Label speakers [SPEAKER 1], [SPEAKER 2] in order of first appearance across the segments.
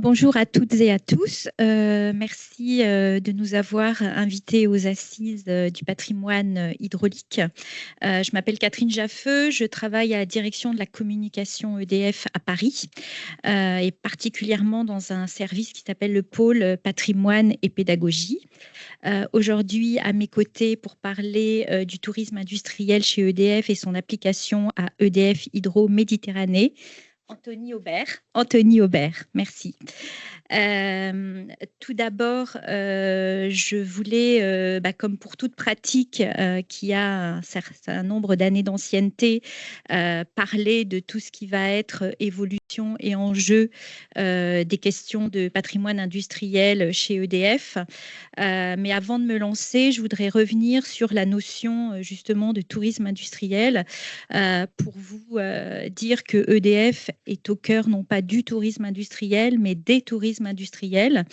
[SPEAKER 1] Bonjour à toutes et à tous. Merci de nous avoir invités aux Assises du patrimoine hydraulique. Je m'appelle Catherine Jaffeux, je travaille à la direction de la communication EDF à Paris et particulièrement dans un service qui s'appelle le pôle patrimoine et pédagogie. Aujourd'hui, à mes côtés, pour parler du tourisme industriel chez EDF et son application à EDF Hydro-Méditerranée, Anthony Aubert. Anthony Aubert, merci. Tout d'abord, je voulais, comme pour toute pratique qui a un certain nombre d'années d'ancienneté, parler de tout ce qui va être évolution et enjeu des questions de patrimoine industriel chez EDF. Mais avant de me lancer, je voudrais revenir sur la notion justement de tourisme industriel pour vous dire que EDF est au cœur non pas du tourisme industriel, mais des tourismes industriels.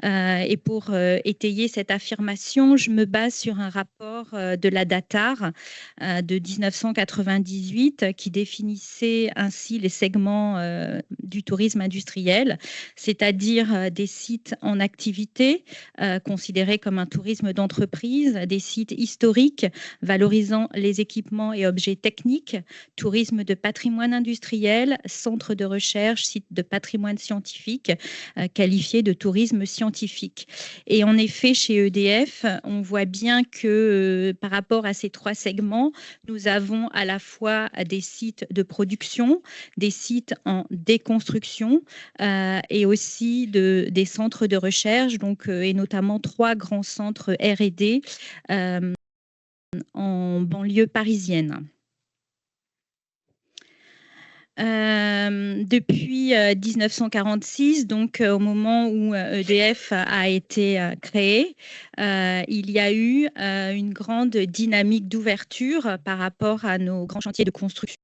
[SPEAKER 1] Et pour étayer cette affirmation, je me base sur un rapport de la DATAR de 1998 qui définissait ainsi les segments du tourisme industriel, c'est-à-dire des sites en activité considérés comme un tourisme d'entreprise, des sites historiques valorisant les équipements et objets techniques, tourisme de patrimoine industriel, centre de recherche, site de patrimoine scientifique, qualifié de tourisme scientifique. Et en effet, chez EDF, on voit bien que par rapport à ces trois segments, nous avons à la fois des sites de production, des sites en déconstruction et aussi des centres de recherche, donc, et notamment trois grands centres R&D en banlieue parisienne. Depuis 1946, donc au moment où EDF a été créé, il y a eu une grande dynamique d'ouverture par rapport à nos grands chantiers de construction.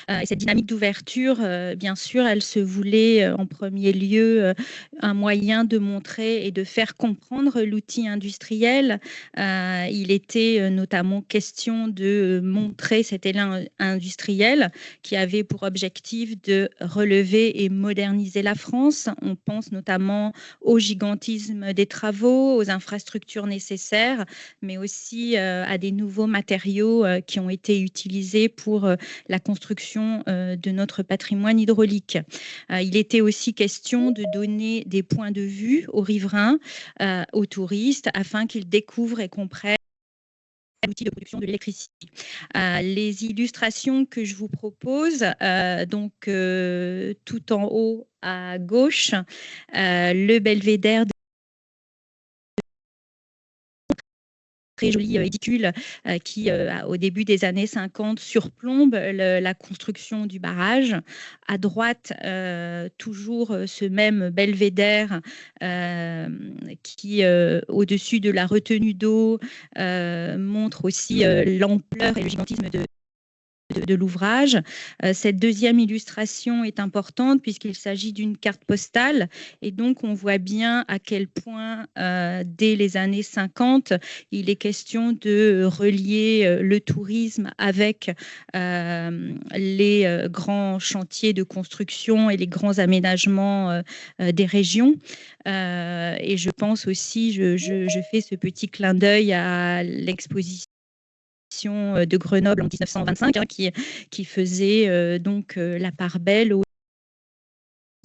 [SPEAKER 1] Et cette dynamique d'ouverture, bien sûr, elle se voulait en premier lieu un moyen de montrer et de faire comprendre l'outil industriel. Il était notamment question de montrer cet élan industriel qui avait pour objectif de relever et moderniser la France. On pense notamment au gigantisme des travaux, aux infrastructures nécessaires, mais aussi à des nouveaux matériaux qui ont été utilisés pour la construction de notre patrimoine hydraulique. Il était aussi question de donner des points de vue aux riverains, aux touristes, afin qu'ils découvrent et comprennent l'outil de production de l'électricité. Les illustrations que je vous propose, donc tout en haut à gauche, le belvédère très joli édicule qui, au début des années 50, surplombe la construction du barrage. À droite, toujours ce même belvédère qui, au-dessus de la retenue d'eau, montre aussi l'ampleur et le gigantisme de l'ouvrage. Cette deuxième illustration est importante puisqu'il s'agit d'une carte postale et donc on voit bien à quel point dès les années 50 il est question de relier le tourisme avec les grands chantiers de construction et les grands aménagements des régions. Et je pense aussi, je fais ce petit clin d'œil à l'exposition de Grenoble en 1925 qui faisait donc la part belle au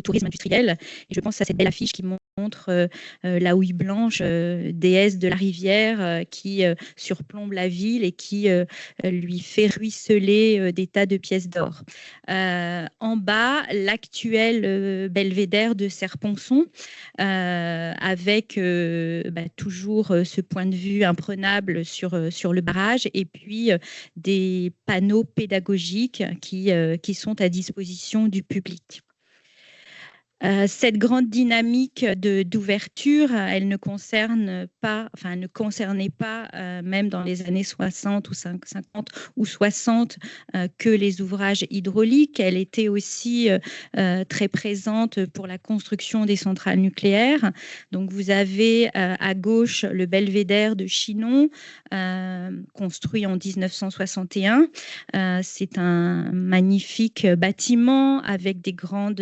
[SPEAKER 1] tourisme industriel. Et je pense à cette belle affiche qui montre la houille blanche, déesse de la rivière, qui surplombe la ville et qui lui fait ruisseler des tas de pièces d'or. En bas, l'actuel belvédère de Serponçon, avec toujours ce point de vue imprenable sur le barrage et puis des panneaux pédagogiques qui sont à disposition du public. Cette grande dynamique d'ouverture, elle ne concernait pas, même dans les années 60 ou 50 ou 60, que les ouvrages hydrauliques. Elle était aussi très présente pour la construction des centrales nucléaires. Donc, vous avez à gauche le belvédère de Chinon, construit en 1961. C'est un magnifique bâtiment avec des grandes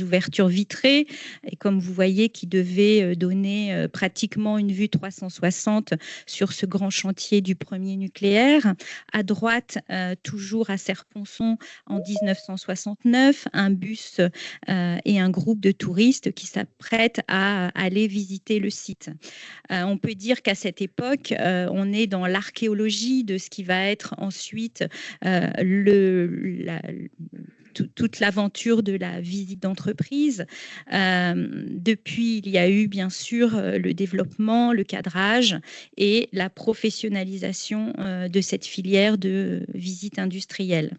[SPEAKER 1] ouvertures vitrée, et comme vous voyez, qui devait donner pratiquement une vue 360 sur ce grand chantier du premier nucléaire. À droite, toujours à Serre-Ponçon, en 1969, un bus et un groupe de touristes qui s'apprêtent à aller visiter le site. On peut dire qu'à cette époque, on est dans l'archéologie de ce qui va être ensuite toute l'aventure de la visite d'entreprise. Depuis, il y a eu bien sûr le développement, le cadrage et la professionnalisation de cette filière de visite industrielle.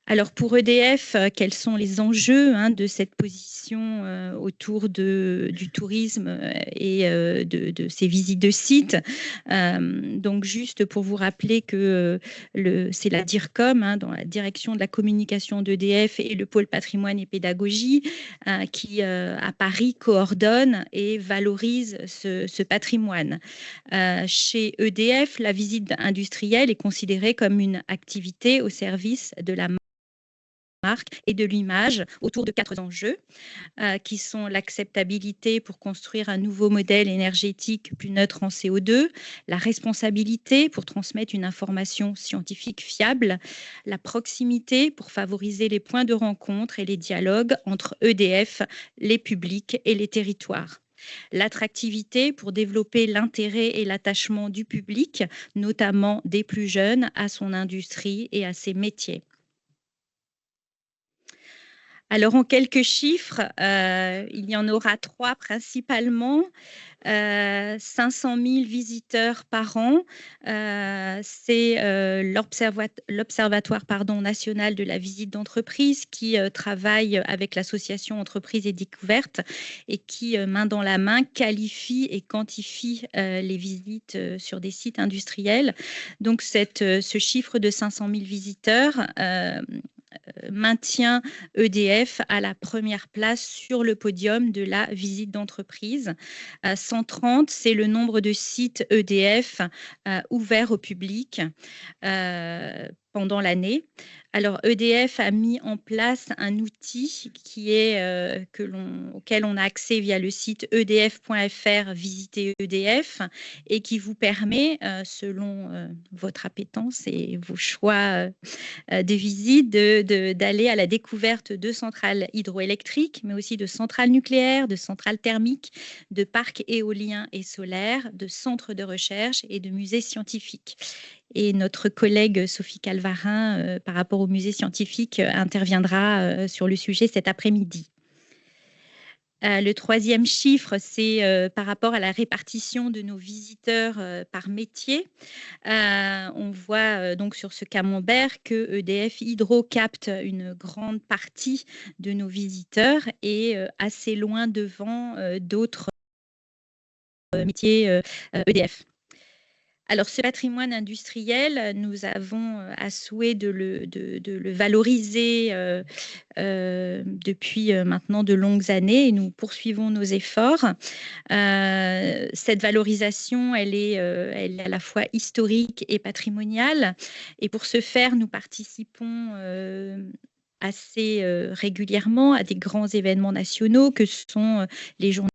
[SPEAKER 1] Alors pour EDF, quels sont les enjeux de cette position autour du tourisme et de ces visites de sites? Donc juste pour vous rappeler que c'est la DIRCOM, dans la direction de la communication d'EDF et le pôle patrimoine et pédagogie qui à Paris coordonne et valorise ce patrimoine. Chez EDF, la visite industrielle est considérée comme une activité au service de la marque et de l'image autour de 4 enjeux qui sont l'acceptabilité pour construire un nouveau modèle énergétique plus neutre en CO2, la responsabilité pour transmettre une information scientifique fiable, la proximité pour favoriser les points de rencontre et les dialogues entre EDF, les publics et les territoires. L'attractivité pour développer l'intérêt et l'attachement du public, notamment des plus jeunes, à son industrie et à ses métiers. Alors, en quelques chiffres, il y en aura 3 principalement. 500 000 visiteurs par an. C'est l'Observatoire national de la visite d'entreprise qui travaille avec l'association Entreprises et Découvertes et qui, main dans la main, qualifie et quantifie les visites sur des sites industriels. Donc, ce chiffre de 500 000 visiteurs maintient EDF à la première place sur le podium de la visite d'entreprise. 130, c'est le nombre de sites EDF ouverts au public pendant l'année. Alors, EDF a mis en place un outil auquel on a accès via le site edf.fr, visiter EDF, et qui vous permet, selon votre appétence et vos choix de visite, d'aller à la découverte de centrales hydroélectriques, mais aussi de centrales nucléaires, de centrales thermiques, de parcs éoliens et solaires, de centres de recherche et de musées scientifiques. Et notre collègue Sophie Calvarin, par rapport au musée scientifique, interviendra sur le sujet cet après-midi. Le troisième chiffre, c'est par rapport à la répartition de nos visiteurs par métier. On voit donc sur ce camembert que EDF Hydro capte une grande partie de nos visiteurs et assez loin devant d'autres métiers EDF. Alors, ce patrimoine industriel, nous avons à souhait de le valoriser depuis maintenant de longues années et nous poursuivons nos efforts. Cette valorisation, elle est à la fois historique et patrimoniale. Et pour ce faire, nous participons assez régulièrement à des grands événements nationaux que sont les journées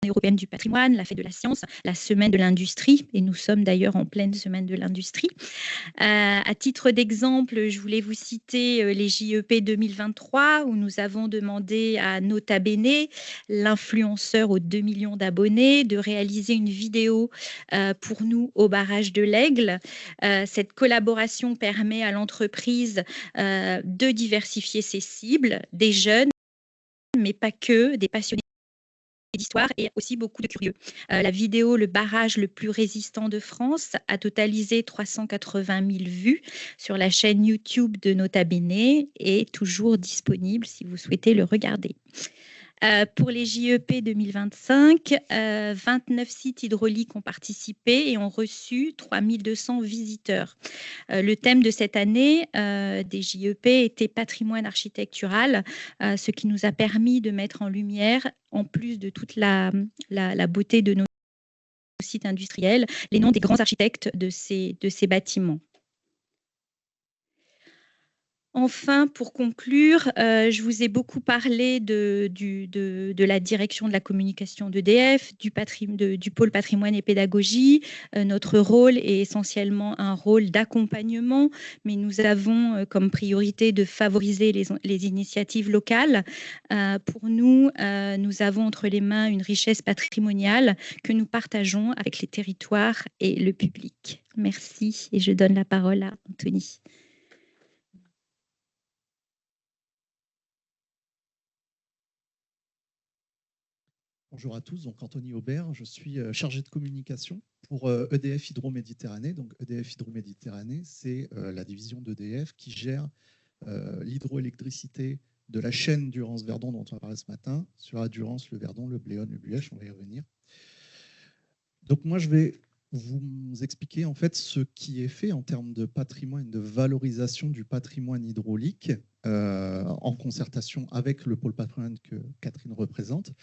[SPEAKER 1] européenne du patrimoine, la fête de la science, la semaine de l'industrie, et nous sommes d'ailleurs en pleine semaine de l'industrie. À titre d'exemple, je voulais vous citer les JEP 2023, où nous avons demandé à Nota Bene, l'influenceur aux 2 millions d'abonnés, de réaliser une vidéo pour nous au barrage de l'Aigle. Cette collaboration permet à l'entreprise de diversifier ses cibles, des jeunes, mais pas que, des passionnés d'histoire et aussi beaucoup de curieux. La vidéo « Le barrage le plus résistant de France » a totalisé 380 000 vues sur la chaîne YouTube de Nota Bene et est toujours disponible si vous souhaitez le regarder. Pour les JEP 2025, 29 sites hydrauliques ont participé et ont reçu 3200 visiteurs. Le thème de cette année des JEP était patrimoine architectural, ce qui nous a permis de mettre en lumière, en plus de toute la beauté de nos sites industriels, les noms des grands architectes de ces bâtiments. Enfin, pour conclure, je vous ai beaucoup parlé de la direction de la communication d'EDF, du pôle patrimoine et pédagogie. Notre rôle est essentiellement un rôle d'accompagnement, mais nous avons comme priorité de favoriser les initiatives locales. Pour nous, nous avons entre les mains une richesse patrimoniale que nous partageons avec les territoires et le public. Merci et je donne la parole à Anthony.
[SPEAKER 2] Bonjour à tous, donc Anthony Aubert, je suis chargé de communication pour EDF Hydro-Méditerranée. Donc EDF Hydro-Méditerranée, c'est la division d'EDF qui gère l'hydroélectricité de la chaîne Durance-Verdon dont on a parlé ce matin, sur la Durance, le Verdon, le Bléone, le Buëch, on va y revenir. Donc moi, je vais vous expliquer en fait ce qui est fait en termes de patrimoine, de valorisation du patrimoine hydraulique en concertation avec le pôle patrimoine que Catherine représente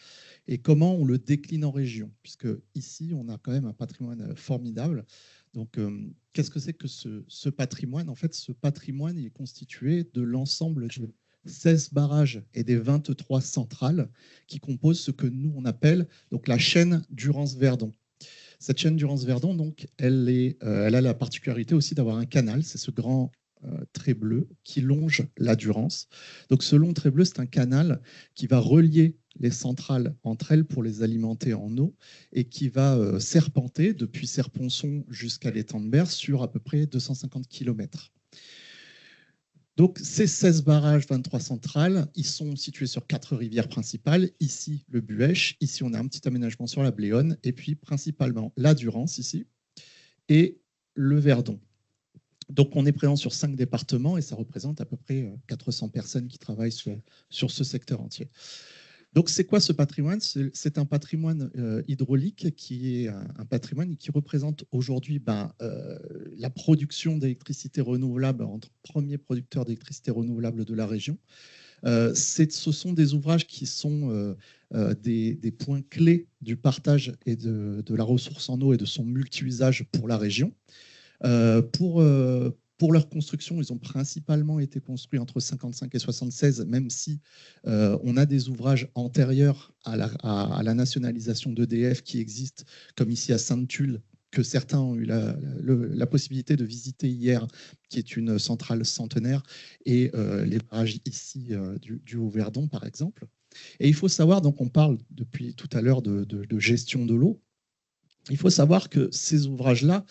[SPEAKER 2] et comment on le décline en région, puisque ici, on a quand même un patrimoine formidable. Donc, qu'est-ce que c'est que ce patrimoine? En fait, ce patrimoine est constitué de l'ensemble de 16 barrages et des 23 centrales qui composent ce que nous, on appelle donc, la chaîne Durance-Verdon. Cette chaîne Durance-Verdon, donc, elle a la particularité aussi d'avoir un canal, c'est ce grand trait bleu qui longe la Durance. Donc ce long trait bleu, c'est un canal qui va relier les centrales entre elles pour les alimenter en eau et qui va serpenter depuis Serponçon jusqu'à l'étang de Berre sur à peu près 250 km. Donc, ces 16 barrages, 23 centrales, ils sont situés sur 4 rivières principales. Ici, le Buëch. Ici, on a un petit aménagement sur la Bléone. Et puis, principalement, la Durance, ici, et le Verdon. Donc, on est présent sur 5 départements et ça représente à peu près 400 personnes qui travaillent sur ce secteur entier. Donc, c'est quoi ce patrimoine? C'est un patrimoine hydraulique qui est un patrimoine qui représente aujourd'hui la production d'électricité renouvelable entre premiers producteurs d'électricité renouvelable de la région. Ce sont des ouvrages qui sont des points clés du partage et de la ressource en eau et de son multi-usage pour la région. Pour leur construction, ils ont principalement été construits entre 55 et 76, même si on a des ouvrages antérieurs à la nationalisation d'EDF qui existent, comme ici à Sainte-Tulle, que certains ont eu la possibilité de visiter hier, qui est une centrale centenaire, et les barrages ici du Haut-Verdon, par exemple. Et il faut savoir, donc on parle depuis tout à l'heure de gestion de l'eau. Il faut savoir que ces ouvrages-là,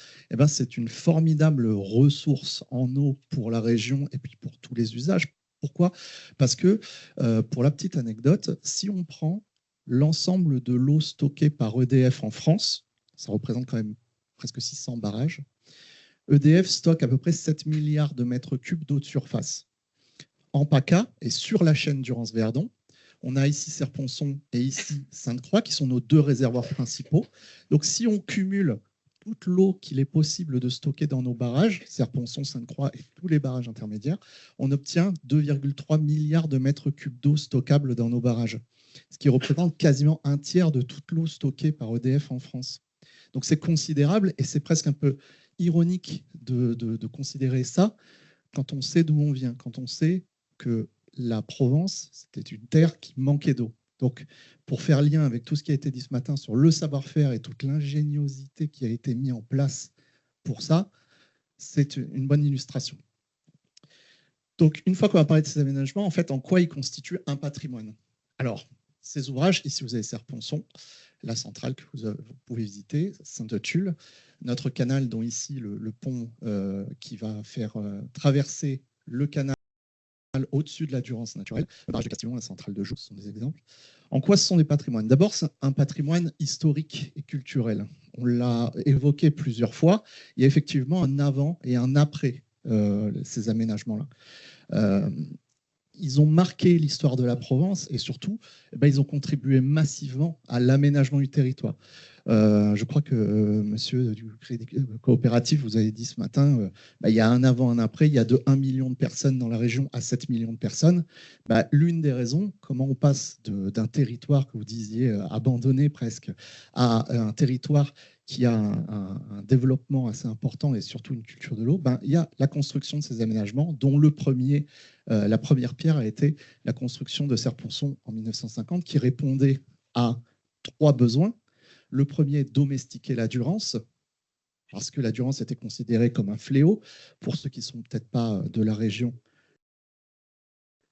[SPEAKER 2] c'est une formidable ressource en eau pour la région et puis pour tous les usages. Pourquoi? Parce que, pour la petite anecdote, si on prend l'ensemble de l'eau stockée par EDF en France, ça représente quand même presque 600 barrages, EDF stocke à peu près 7 milliards de mètres cubes d'eau de surface. En PACA et sur la chaîne Durance-Verdon, on a ici Serponçon et ici Sainte-Croix, qui sont nos 2 réservoirs principaux. Donc, si on cumule toute l'eau qu'il est possible de stocker dans nos barrages, Serponçon, Sainte-Croix et tous les barrages intermédiaires, on obtient 2,3 milliards de mètres cubes d'eau stockables dans nos barrages, ce qui représente quasiment un tiers de toute l'eau stockée par EDF en France. Donc, c'est considérable et c'est presque un peu ironique de considérer ça quand on sait d'où on vient, quand on sait que la Provence, c'était une terre qui manquait d'eau. Donc, pour faire lien avec tout ce qui a été dit ce matin sur le savoir-faire et toute l'ingéniosité qui a été mise en place pour ça, c'est une bonne illustration. Donc, une fois qu'on va parler de ces aménagements, en fait, en quoi ils constituent un patrimoine? Alors, ces ouvrages, ici vous avez Serponçon, la centrale que vous pouvez visiter, Sainte-Tulle, notre canal, dont ici le pont qui va faire traverser le canal au-dessus de la Durance naturelle, le barrage de Castillon, la centrale de Joux, ce sont des exemples. En quoi ce sont des patrimoines? D'abord, c'est un patrimoine historique et culturel. On l'a évoqué plusieurs fois. Il y a effectivement un avant et un après ces aménagements-là. Ils ont marqué l'histoire de la Provence et surtout, ils ont contribué massivement à l'aménagement du territoire. Je crois que monsieur du Crédit Coopératif, vous avez dit ce matin, il y a un avant, un après, il y a de 1 million de personnes dans la région à 7 millions de personnes. L'une des raisons, comment on passe d'un territoire que vous disiez abandonné presque, à un territoire qui a un développement assez important et surtout une culture de l'eau, ben, il y a la construction de ces aménagements, dont la première pierre a été la construction de Serre-Ponçon en 1950, qui répondait à 3 besoins. Le premier, domestiquer la Durance, parce que la Durance était considérée comme un fléau. Pour ceux qui ne sont peut-être pas de la région,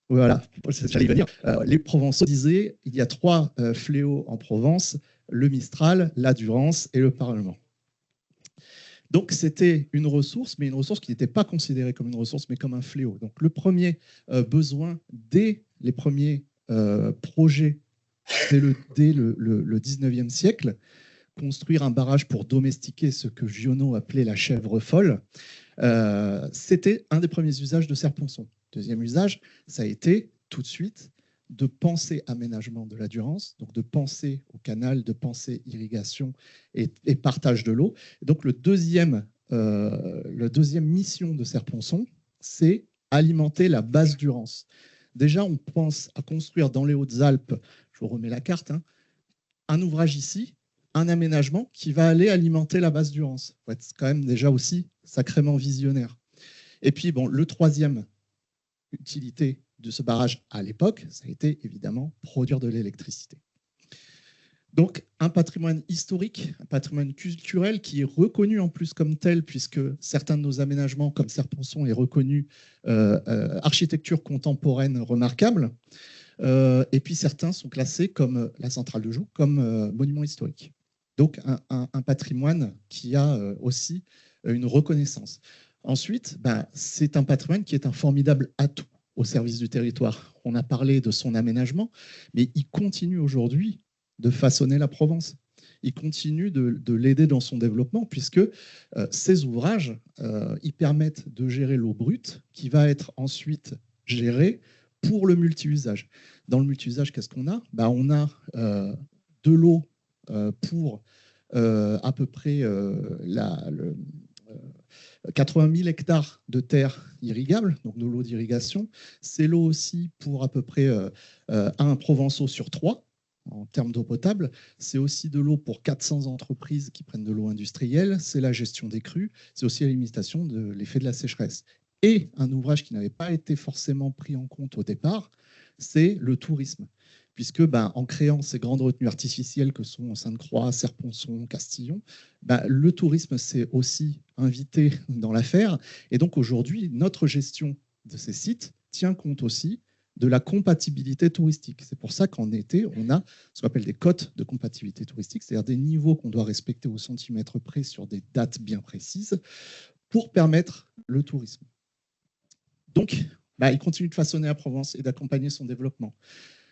[SPEAKER 2] voilà, j'allais dire. Les Provençaux disaient il y a 3 fléaux en Provence, le Mistral, la Durance et le Parlement. Donc c'était une ressource, mais une ressource qui n'était pas considérée comme une ressource, mais comme un fléau. Donc le premier besoin, dès les premiers projets, dès le 19e siècle, construire un barrage pour domestiquer ce que Giono appelait la chèvre folle, c'était un des premiers usages de Serre-Ponçon. Deuxième usage, ça a été tout de suite de penser aménagement de la Durance, donc de penser au canal, de penser irrigation et partage de l'eau. Donc le deuxième mission de Serre-Ponçon, c'est alimenter la basse Durance. Déjà, on pense à construire dans les Hautes-Alpes, je vous remets la carte, hein, un ouvrage ici, un aménagement qui va aller alimenter la basse Durance. Il faut être quand même déjà aussi sacrément visionnaire. Et puis, bon, le troisième utilité de ce barrage à l'époque, ça a été évidemment produire de l'électricité. Donc, un patrimoine historique, un patrimoine culturel qui est reconnu en plus comme tel, puisque certains de nos aménagements, comme Serre-Ponçon, est reconnu architecture contemporaine remarquable. Et puis, certains sont classés comme la centrale de Joux, comme monument historique. Donc, un patrimoine qui a aussi une reconnaissance. Ensuite, c'est un patrimoine qui est un formidable atout au service du territoire. On a parlé de son aménagement, mais il continue aujourd'hui de façonner la Provence. Il continue de l'aider dans son développement, puisque ces ouvrages, ils permettent de gérer l'eau brute, qui va être ensuite gérée pour le multi-usage. Dans le multi-usage, qu'est-ce qu'on a? On a de l'eau pour à peu près 80 000 hectares de terres irrigables, donc de l'eau d'irrigation. C'est l'eau aussi pour à peu près un Provençaux sur 3 en termes d'eau potable. C'est aussi de l'eau pour 400 entreprises qui prennent de l'eau industrielle. C'est la gestion des crues. C'est aussi la limitation de l'effet de la sécheresse. Et un ouvrage qui n'avait pas été forcément pris en compte au départ, c'est le tourisme. Puisque en créant ces grandes retenues artificielles que sont Sainte-Croix, Serre-Ponçon, Castillon, le tourisme s'est aussi invité dans l'affaire. Et donc aujourd'hui, notre gestion de ces sites tient compte aussi de la compatibilité touristique. C'est pour ça qu'en été, on a ce qu'on appelle des cotes de compatibilité touristique, c'est-à-dire des niveaux qu'on doit respecter au centimètre près sur des dates bien précises pour permettre le tourisme. Donc, il continue de façonner la Provence et d'accompagner son développement.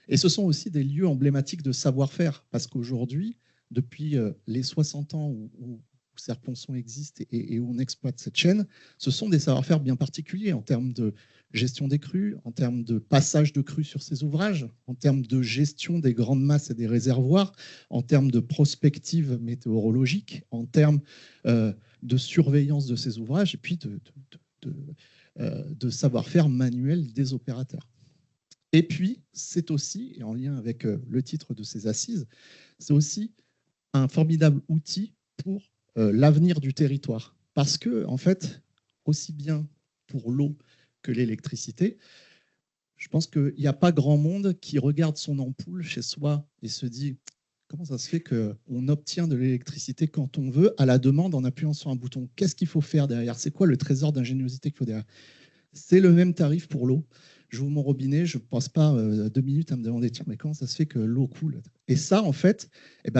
[SPEAKER 2] Et ce sont aussi des lieux emblématiques de savoir-faire, parce qu'aujourd'hui, depuis les 60 ans où Serre-Ponçon existe et où on exploite cette chaîne, ce sont des savoir-faire bien particuliers en termes de gestion des crues, en termes de passage de crues sur ces ouvrages, en termes de gestion des grandes masses et des réservoirs, en termes de prospective météorologique, en termes de surveillance de ces ouvrages, et puis de savoir-faire manuel des opérateurs. Et puis, c'est aussi, et en lien avec le titre de ces assises, c'est aussi un formidable outil pour l'avenir du territoire. Parce que, en fait, aussi bien pour l'eau que l'électricité, je pense qu'il n'y a pas grand monde qui regarde son ampoule chez soi et se dit comment ça se fait qu'on obtient de l'électricité quand on veut, à la demande, en appuyant sur un bouton. Qu'est-ce qu'il faut faire derrière? C'est quoi le trésor d'ingéniosité qu'il faut derrière? C'est le même tarif pour l'eau. J'ouvre mon robinet, je ne passe pas 2 minutes à me demander tiens, mais comment ça se fait que l'eau coule? Et ça, en fait,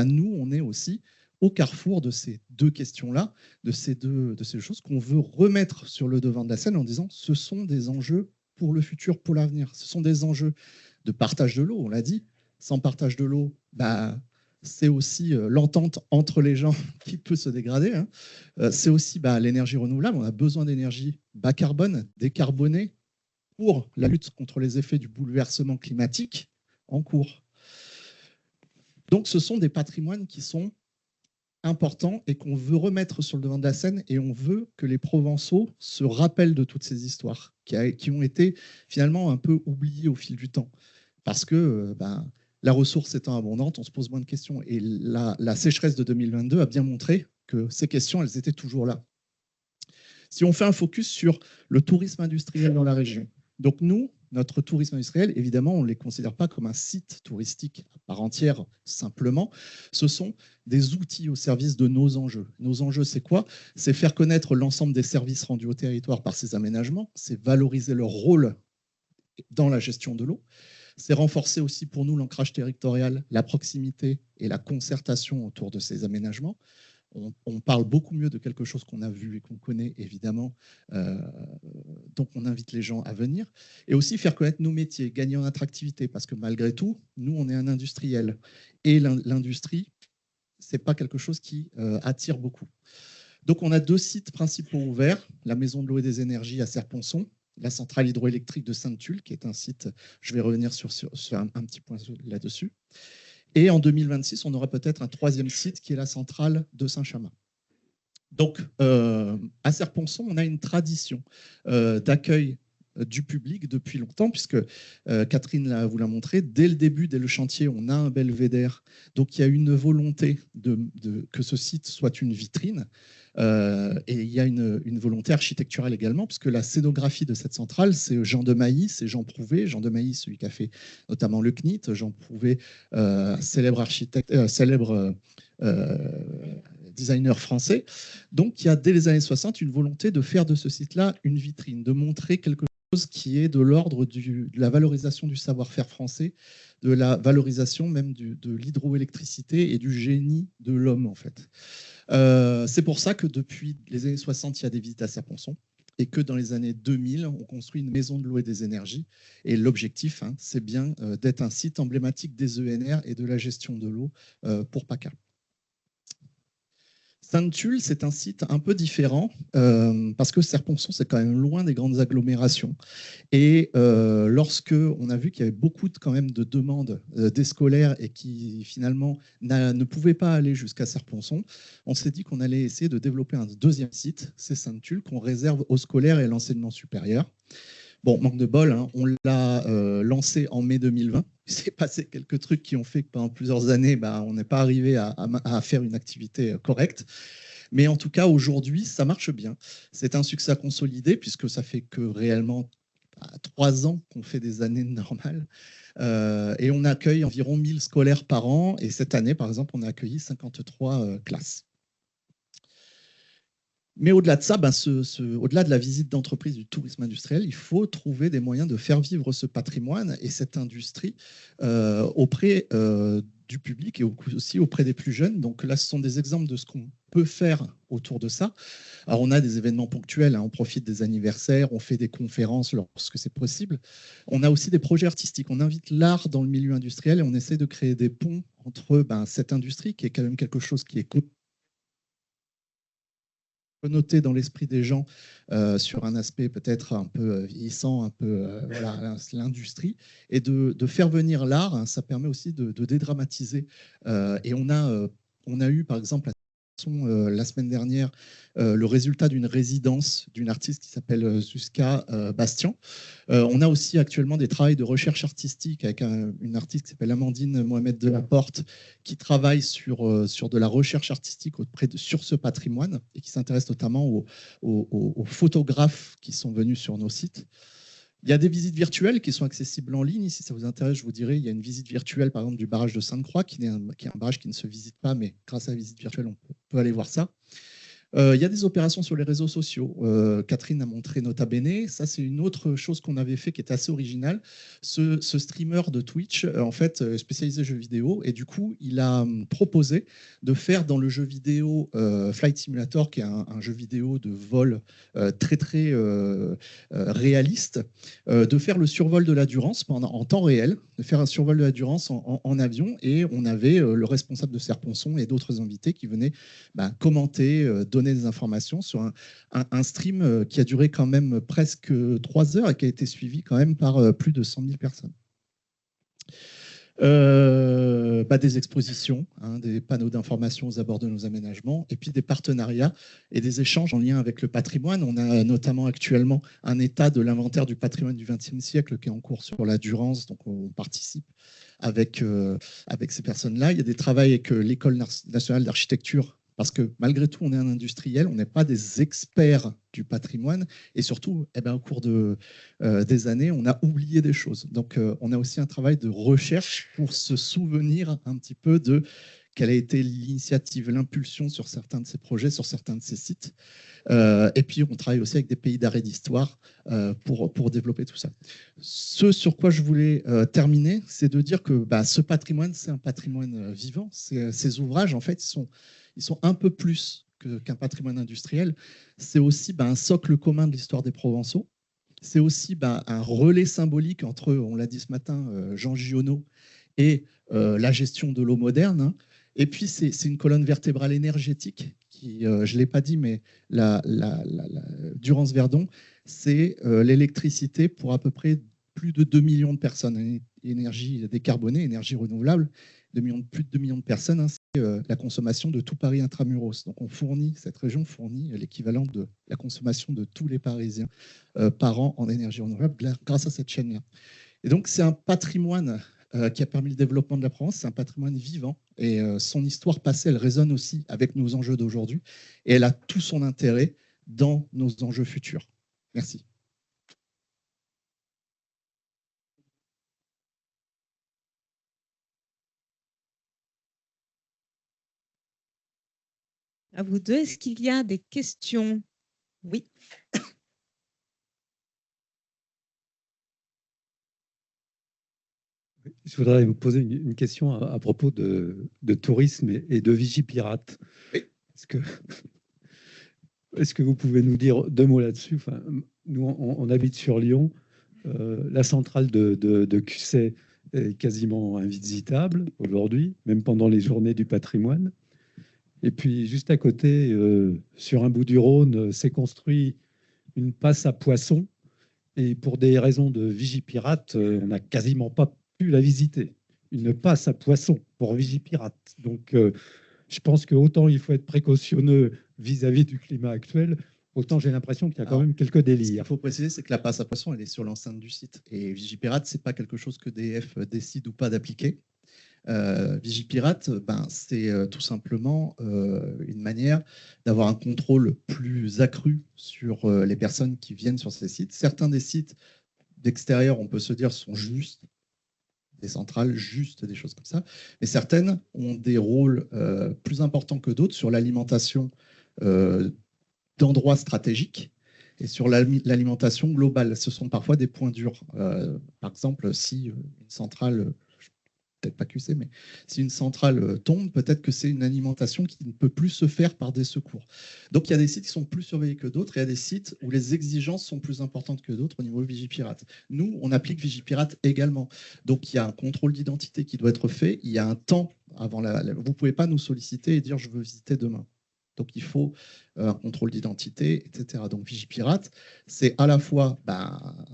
[SPEAKER 2] nous, on est aussi au carrefour de ces deux questions-là, de ces choses qu'on veut remettre sur le devant de la scène en disant ce sont des enjeux pour le futur, pour l'avenir. Ce sont des enjeux de partage de l'eau, on l'a dit. Sans partage de l'eau, c'est aussi l'entente entre les gens qui peut se dégrader. Hein. C'est aussi l'énergie renouvelable. On a besoin d'énergie bas carbone, décarbonée, pour la lutte contre les effets du bouleversement climatique en cours. Donc, ce sont des patrimoines qui sont importants et qu'on veut remettre sur le devant de la scène, et on veut que les Provençaux se rappellent de toutes ces histoires qui ont été finalement un peu oubliées au fil du temps. Parce que La ressource étant abondante, on se pose moins de questions. Et la sécheresse de 2022 a bien montré que ces questions, elles étaient toujours là. Si on fait un focus sur le tourisme industriel dans la région, donc nous, notre tourisme industriel, évidemment, on ne les considère pas comme un site touristique à part entière, simplement. Ce sont des outils au service de nos enjeux. Nos enjeux, c'est quoi? C'est faire connaître l'ensemble des services rendus au territoire par ces aménagements, c'est valoriser leur rôle dans la gestion de l'eau, c'est renforcer aussi pour nous l'ancrage territorial, la proximité et la concertation autour de ces aménagements. On parle beaucoup mieux de quelque chose qu'on a vu et qu'on connaît, évidemment. Donc, on invite les gens à venir. Et aussi faire connaître nos métiers, gagner en attractivité, parce que malgré tout, nous, on est un industriel. Et l'industrie, ce n'est pas quelque chose qui attire beaucoup. Donc, on a 2 sites principaux ouverts, la Maison de l'eau et des énergies à Serponçon, la centrale hydroélectrique de Sainte-Tulle, qui est un site, je vais revenir sur un petit point là-dessus. Et en 2026, on aura peut-être un 3e site qui est la centrale de Saint-Chamas. Donc, à Serponçon, on a une tradition d'accueil du public depuis longtemps, puisque Catherine vous l'a montré, dès le début, dès le chantier, on a un belvédère. Donc, il y a une volonté que ce site soit une vitrine. Et il y a une volonté architecturale également, puisque la scénographie de cette centrale, c'est Jean de Mailly, c'est Jean Prouvé. Jean de Mailly, celui qui a fait notamment le CNIT. Jean Prouvé, célèbre architecte, designer français. Donc, il y a dès les années 60 une volonté de faire de ce site-là une vitrine, de montrer quelque chose qui est de l'ordre de la valorisation du savoir-faire français, de la valorisation même de l'hydroélectricité et du génie de l'homme, en fait. C'est pour ça que depuis les années 60, il y a des visites à Serponçon et que dans les années 2000, on construit une maison de l'eau et des énergies. Et l'objectif, c'est bien d'être un site emblématique des ENR et de la gestion de l'eau pour PACA. Sainte-Tulle, c'est un site un peu différent parce que Serponçon, c'est quand même loin des grandes agglomérations. Et lorsque on a vu qu'il y avait beaucoup quand même de demandes des scolaires et qui finalement ne pouvaient pas aller jusqu'à Serponçon, on s'est dit qu'on allait essayer de développer un 2e site, c'est Sainte-Tulle, qu'on réserve aux scolaires et à l'enseignement supérieur. Bon, manque de bol, on l'a lancé en mai 2020. Il s'est passé quelques trucs qui ont fait que pendant plusieurs années, on n'est pas arrivé à faire une activité correcte. Mais en tout cas, aujourd'hui, ça marche bien. C'est un succès à consolider puisque ça fait que réellement 3 ans qu'on fait des années normales. Et on accueille environ 1000 scolaires par an. Et cette année, par exemple, on a accueilli 53 classes. Mais au-delà de ça, au-delà de la visite d'entreprise du tourisme industriel, il faut trouver des moyens de faire vivre ce patrimoine et cette industrie auprès du public et aussi auprès des plus jeunes. Donc là, ce sont des exemples de ce qu'on peut faire autour de ça. Alors, on a des événements ponctuels, on profite des anniversaires, on fait des conférences lorsque c'est possible. On a aussi des projets artistiques. On invite l'art dans le milieu industriel et on essaie de créer des ponts entre cette industrie qui est quand même quelque chose qui est connoté dans l'esprit des gens sur un aspect peut-être un peu vieillissant, un peu l'industrie, et de faire venir l'art, ça permet aussi de dédramatiser. Et on a eu par exemple la semaine dernière le résultat d'une résidence d'une artiste qui s'appelle Zuska Bastian. On a aussi actuellement des travaux de recherche artistique avec une artiste qui s'appelle Amandine Mohamed Delaporte qui travaille sur de la recherche artistique sur ce patrimoine et qui s'intéresse notamment aux photographes qui sont venus sur nos sites. Il y a des visites virtuelles qui sont accessibles en ligne. Si ça vous intéresse, je vous dirai, il y a une visite virtuelle, par exemple, du barrage de Sainte-Croix, qui est un barrage qui ne se visite pas, mais grâce à la visite virtuelle, on peut aller voir ça. Il y a des opérations sur les réseaux sociaux. Catherine a montré Nota Bene. Ça, c'est une autre chose qu'on avait fait qui est assez originale. Ce streamer de Twitch, en fait, spécialisé jeux vidéo, et du coup, il a proposé de faire dans le jeu vidéo Flight Simulator, qui est un jeu vidéo de vol très, très réaliste, de faire le survol de la Durance en temps réel, de faire un survol de la Durance en avion. Et on avait le responsable de Serponçon et d'autres invités qui venaient commenter, donner des informations sur un stream qui a duré quand même presque 3 heures et qui a été suivi quand même par plus de 100 000 personnes. Des expositions, des panneaux d'information aux abords de nos aménagements, et puis des partenariats et des échanges en lien avec le patrimoine. On a notamment actuellement un état de l'inventaire du patrimoine du XXe siècle qui est en cours sur la Durance, donc on participe avec ces personnes-là. Il y a des travaux avec l'École nationale d'architecture, parce que malgré tout, on est un industriel, on n'est pas des experts du patrimoine, et surtout, au cours des années, on a oublié des choses. Donc, on a aussi un travail de recherche pour se souvenir un petit peu de quelle a été l'initiative, l'impulsion sur certains de ces projets, sur certains de ces sites. Et puis, on travaille aussi avec des pays d'art et d'histoire pour développer tout ça. Ce sur quoi je voulais terminer, c'est de dire que ce patrimoine, c'est un patrimoine vivant. Ces ouvrages, en fait, ils sont un peu plus qu'un patrimoine industriel. C'est aussi un socle commun de l'histoire des Provençaux. C'est aussi un relais symbolique entre, on l'a dit ce matin, Jean Giono et la gestion de l'eau moderne. Hein. Et puis, c'est une colonne vertébrale énergétique qui, je ne l'ai pas dit, mais Durance Verdon, c'est l'électricité pour à peu près plus de 2 millions de personnes. Énergie décarbonée, énergie renouvelable, plus de 2 millions de personnes, hein, c'est la consommation de tout Paris intramuros. Donc, cette région fournit l'équivalent de la consommation de tous les Parisiens par an en énergie renouvelable grâce à cette chaîne-là. Et donc, c'est un patrimoine qui a permis le développement de la Provence. C'est un patrimoine vivant et son histoire passée, elle résonne aussi avec nos enjeux d'aujourd'hui et elle a tout son intérêt dans nos enjeux futurs. Merci.
[SPEAKER 3] À vous deux, est-ce qu'il y a des questions? Oui.
[SPEAKER 4] Je voudrais vous poser une question à propos de tourisme et de Vigipirate.
[SPEAKER 2] Oui.
[SPEAKER 4] Est-ce que vous pouvez nous dire 2 mots là-dessus? Enfin, nous, on habite sur Lyon. La centrale de Cussey est quasiment invisitable aujourd'hui, même pendant les journées du patrimoine. Et puis, juste à côté, sur un bout du Rhône, s'est construit une passe à poissons. Et pour des raisons de Vigipirate, on n'a quasiment pas pu la visiter. Une passe à poissons pour Vigipirate. Donc, je pense que autant il faut être précautionneux vis-à-vis du climat actuel, autant j'ai l'impression qu'il y a quand même quelques délires. Ce
[SPEAKER 2] qu'il faut préciser, c'est que la passe à poissons, elle est sur l'enceinte du site. Et Vigipirate, ce n'est pas quelque chose que DF décide ou pas d'appliquer. Vigipirate, c'est tout simplement une manière d'avoir un contrôle plus accru sur les personnes qui viennent sur ces sites. Certains des sites d'extérieur, on peut se dire, sont justes, des centrales justes, des choses comme ça, mais certaines ont des rôles plus importants que d'autres sur l'alimentation d'endroits stratégiques et sur l'alimentation globale. Ce sont parfois des points durs. Par exemple, si une centrale, peut-être pas QC, mais si une centrale tombe, peut-être que c'est une alimentation qui ne peut plus se faire par des secours. Donc, il y a des sites qui sont plus surveillés que d'autres, et il y a des sites où les exigences sont plus importantes que d'autres au niveau Vigipirate. Nous, on applique Vigipirate également. Donc, il y a un contrôle d'identité qui doit être fait. Il y a un temps avant vous ne pouvez pas nous solliciter et dire « je veux visiter demain ». Donc, il faut un contrôle d'identité, etc. Donc, Vigipirate, c'est à la fois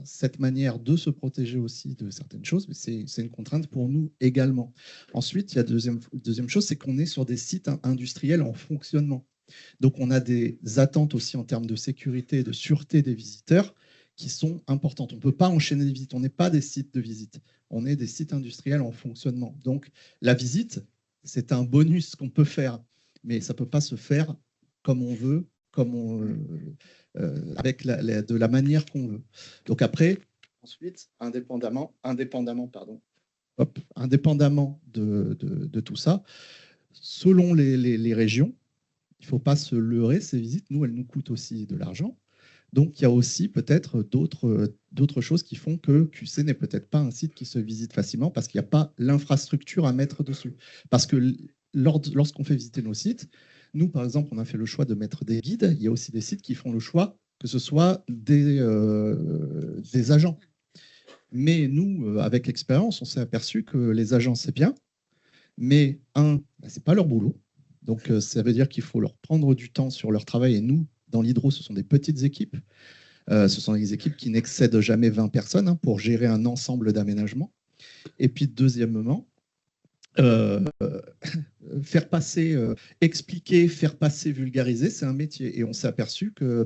[SPEAKER 2] cette manière de se protéger aussi de certaines choses, mais c'est une contrainte pour nous également. Ensuite, il y a deuxième chose, c'est qu'on est sur des sites industriels en fonctionnement. Donc, on a des attentes aussi en termes de sécurité et de sûreté des visiteurs qui sont importantes. On ne peut pas enchaîner les visites. On n'est pas des sites de visite. On est des sites industriels en fonctionnement. Donc, la visite, c'est un bonus qu'on peut faire, mais ça ne peut pas se faire comme on veut, avec de la manière qu'on veut. Donc après, ensuite, indépendamment de tout ça, selon les régions, il ne faut pas se leurrer, ces visites, nous, elles nous coûtent aussi de l'argent. Donc, il y a aussi peut-être d'autres choses qui font que QC n'est peut-être pas un site qui se visite facilement parce qu'il n'y a pas l'infrastructure à mettre dessus. Parce que lorsqu'on fait visiter nos sites, nous, par exemple, on a fait le choix de mettre des guides. Il y a aussi des sites qui font le choix que ce soit des agents. Mais nous, avec l'expérience, on s'est aperçu que les agents, c'est bien, mais ce n'est pas leur boulot. Donc, ça veut dire qu'il faut leur prendre du temps sur leur travail. Et nous, dans l'hydro, ce sont des petites équipes. Ce sont des équipes qui n'excèdent jamais 20 personnes pour gérer un ensemble d'aménagements. Et puis, deuxièmement, faire passer, expliquer, faire passer, vulgariser, c'est un métier. Et on s'est aperçu que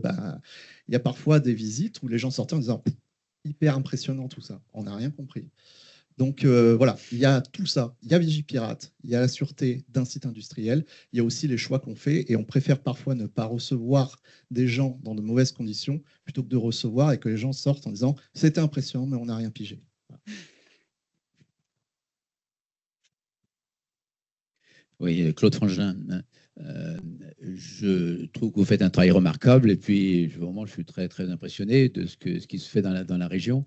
[SPEAKER 2] y a parfois des visites où les gens sortaient en disant hyper impressionnant tout ça, on n'a rien compris. Donc voilà, il y a tout ça. Il y a Vigipirate, il y a la sûreté d'un site industriel, il y a aussi les choix qu'on fait et on préfère parfois ne pas recevoir des gens dans de mauvaises conditions plutôt que de recevoir et que les gens sortent en disant c'était impressionnant mais on n'a rien pigé.
[SPEAKER 5] Oui, Claude Frangin, je trouve que vous faites un travail remarquable et puis vraiment je suis très très impressionné de ce qui se fait dans la région.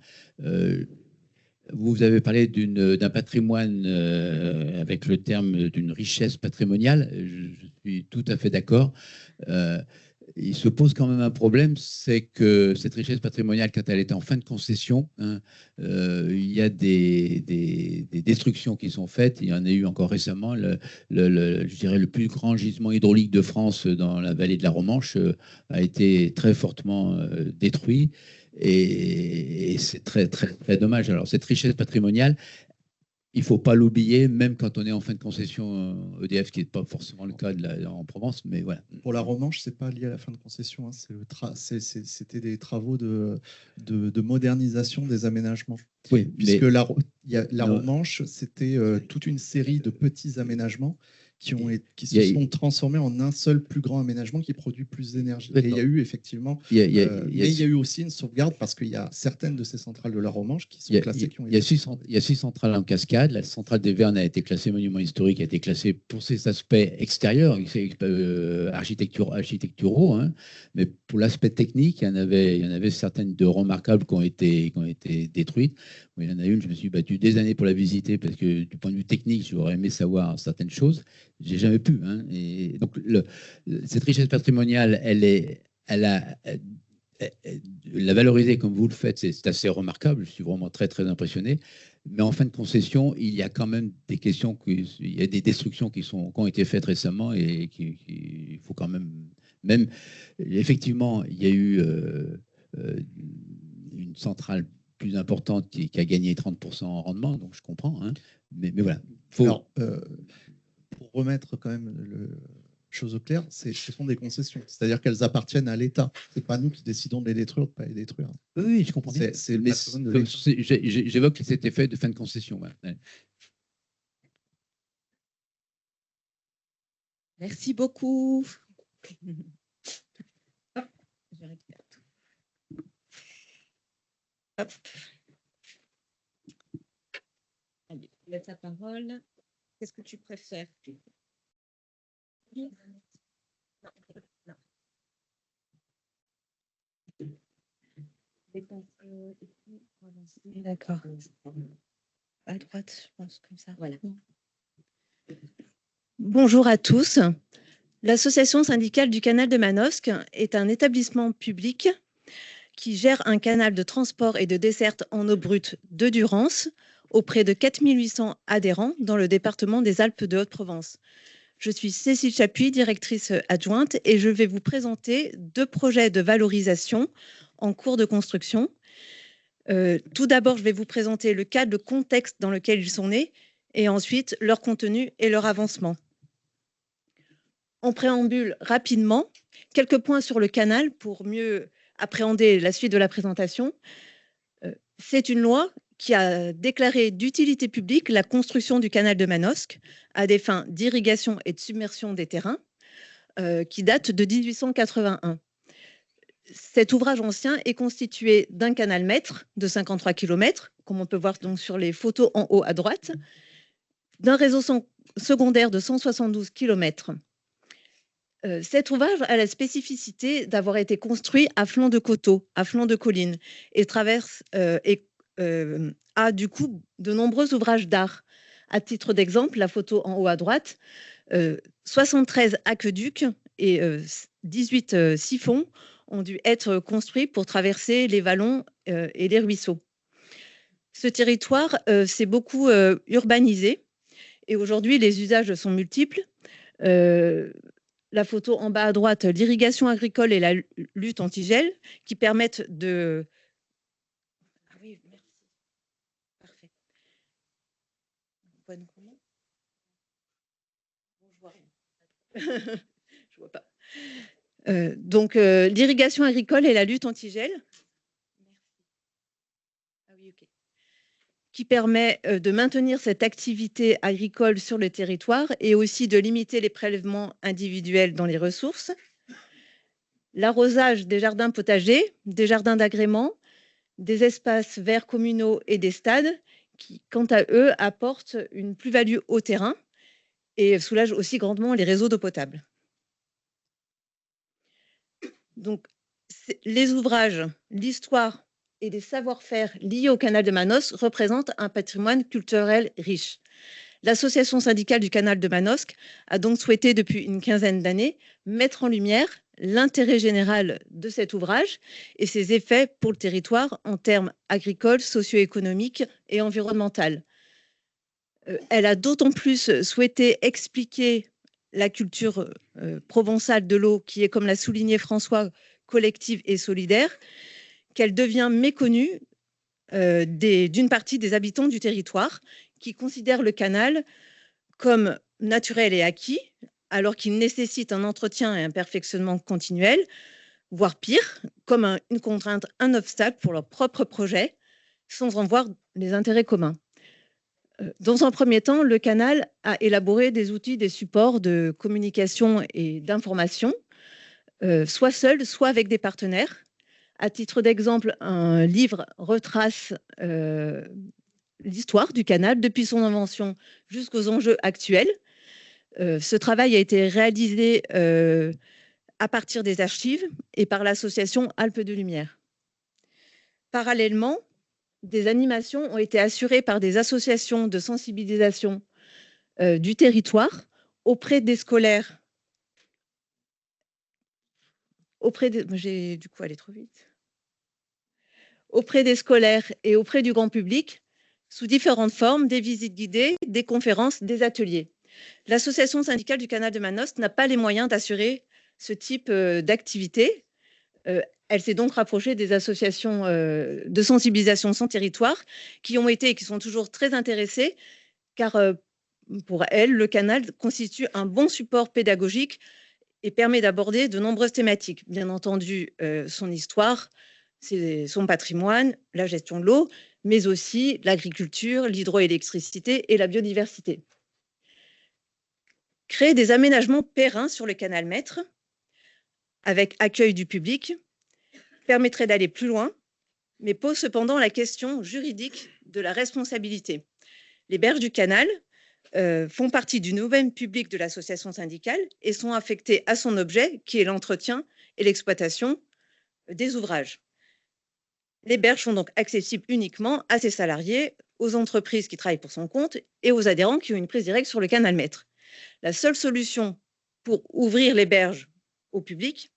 [SPEAKER 5] Vous avez parlé d'un patrimoine avec le terme d'une richesse patrimoniale. Je suis tout à fait d'accord. Il se pose quand même un problème, c'est que cette richesse patrimoniale, quand elle est en fin de concession, il y a des destructions qui sont faites. Il y en a eu encore récemment. Je dirais le plus grand gisement hydraulique de France dans la vallée de la Romanche a été très fortement détruit. Et c'est très, très, très dommage. Alors, cette richesse patrimoniale, il ne faut pas l'oublier, même quand on est en fin de concession EDF, ce qui n'est pas forcément le cas en Provence, mais voilà.
[SPEAKER 2] Pour la Romanche, ce n'est pas lié à la fin de concession, hein, c'était des travaux de modernisation des aménagements.
[SPEAKER 5] Oui,
[SPEAKER 2] puisque la Romanche, c'était toute une série de petits aménagements qui se sont transformés en un seul plus grand aménagement qui produit plus d'énergie. Et il y a eu effectivement, mais il y a eu aussi une sauvegarde parce qu'il y a certaines de ces centrales de la Romanche qui sont classées.
[SPEAKER 5] Il y a 6 centrales en cascade. La centrale des Vernes a été classée monument historique, a été classée pour ses aspects extérieurs, architecturaux, hein, mais pour l'aspect technique, il y en avait certaines de remarquables qui ont été détruites. Il y en a une, je me suis battu des années pour la visiter parce que du point de vue technique, j'aurais aimé savoir certaines choses. J'ai jamais pu. Hein. Et donc, cette richesse patrimoniale, la valoriser comme vous le faites, c'est assez remarquable. Je suis vraiment très, très impressionné. Mais en fin de concession, il y a quand même des questions, il y a des destructions qui ont été faites récemment et il faut quand même, effectivement, il y a eu une centrale plus importante qui a gagné 30% en rendement, donc je comprends. Hein. Mais voilà.
[SPEAKER 2] Alors, pour remettre quand même chose au clair, ce sont des concessions, c'est-à-dire qu'elles appartiennent à l'État. Ce n'est pas nous qui décidons de les détruire ou de ne pas les détruire.
[SPEAKER 5] Oui, je comprends bien. J'évoque cet effet de fin de concession. Ouais.
[SPEAKER 3] Merci beaucoup. Hop, je récupère tout. Hop. Allez, laisse la parole. Qu'est-ce que tu préfères? Non.
[SPEAKER 1] D'accord. À droite, je pense, comme ça.
[SPEAKER 3] Voilà.
[SPEAKER 1] Bonjour à tous. L'association syndicale du canal de Manosque est un établissement public qui gère un canal de transport et de desserte en eau brute de Durance auprès de 4 800 adhérents dans le département des Alpes de Haute-Provence. Je suis Cécile Chapuis, directrice adjointe, et je vais vous présenter 2 projets de valorisation en cours de construction. Tout d'abord, je vais vous présenter le cadre, le contexte dans lequel ils sont nés, et ensuite leur contenu et leur avancement. En préambule, rapidement, quelques points sur le canal pour mieux appréhender la suite de la présentation. C'est une loi qui a déclaré d'utilité publique la construction du canal de Manosque à des fins d'irrigation et de submersion des terrains, qui date de 1881. Cet ouvrage ancien est constitué d'un canal maître de 53 km, comme on peut voir donc sur les photos en haut à droite, d'un réseau secondaire de 172 km. Cet ouvrage a la spécificité d'avoir été construit à flanc de coteau, à flanc de colline, et traverse a du coup de nombreux ouvrages d'art. À titre d'exemple, la photo en haut à droite, 73 aqueducs et 18 siphons ont dû être construits pour traverser les vallons et les ruisseaux. Ce territoire s'est beaucoup urbanisé et aujourd'hui les usages sont multiples. La photo en bas à droite, l'irrigation agricole et la lutte anti-gel qui permettent de... Ah oui, merci. Parfait. Bonne comment? Bon, je vois rien. Je vois pas. Donc, l'irrigation agricole et la lutte anti-gel. Merci. Ah oui, ok.
[SPEAKER 6] qui permet de maintenir cette activité agricole sur le territoire et aussi de limiter les prélèvements individuels dans les ressources. L'arrosage des jardins potagers, des jardins d'agrément, des espaces verts communaux et des stades qui, quant à eux, apportent une plus-value au terrain et soulagent aussi grandement les réseaux d'eau potable. Donc, les ouvrages, l'histoire et les savoir-faire liés au canal de Manosque représentent un patrimoine culturel riche. L'association syndicale du canal de Manosque a donc souhaité depuis une quinzaine d'années mettre en lumière l'intérêt général de cet ouvrage et ses effets pour le territoire en termes agricoles, socio-économiques et environnementaux. Elle a d'autant plus souhaité expliquer la culture provençale de l'eau, qui est, comme l'a souligné François, collective et solidaire, qu'elle devient méconnue d'une partie des habitants du territoire qui considèrent le canal comme naturel et acquis, alors qu'il nécessite un entretien et un perfectionnement continuel, voire pire, comme une contrainte, un obstacle pour leur propre projet, sans en voir les intérêts communs. Dans un premier temps, le canal a élaboré des outils, des supports de communication et d'information, soit seul, soit avec des partenaires. À titre d'exemple, un livre retrace l'histoire du canal depuis son invention jusqu'aux enjeux actuels. Ce travail a été réalisé à partir des archives et par l'association Alpes de Lumière. Parallèlement, des animations ont été assurées par des associations de sensibilisation du territoire auprès des scolaires. J'ai du coup allé trop vite. Auprès des scolaires et auprès du grand public, sous différentes formes, des visites guidées, des conférences, des ateliers. L'association syndicale du canal de Manosque n'a pas les moyens d'assurer ce type d'activité. Elle s'est donc rapprochée des associations de sensibilisation sans territoire qui ont été et qui sont toujours très intéressées, car pour elles, le canal constitue un bon support pédagogique et permet d'aborder de nombreuses thématiques. Bien entendu, son histoire, son patrimoine, la gestion de l'eau, mais aussi l'agriculture, l'hydroélectricité et la biodiversité. Créer des aménagements pérennes sur le canal maître, avec accueil du public, permettrait d'aller plus loin, mais pose cependant la question juridique de la responsabilité. Les berges du canal font partie du domaine public de l'association syndicale et sont affectées à son objet, qui est l'entretien et l'exploitation des ouvrages. Les berges sont donc accessibles uniquement à ses salariés, aux entreprises qui travaillent pour son compte et aux adhérents qui ont une prise directe sur le canal maître. La seule solution pour ouvrir les berges au public,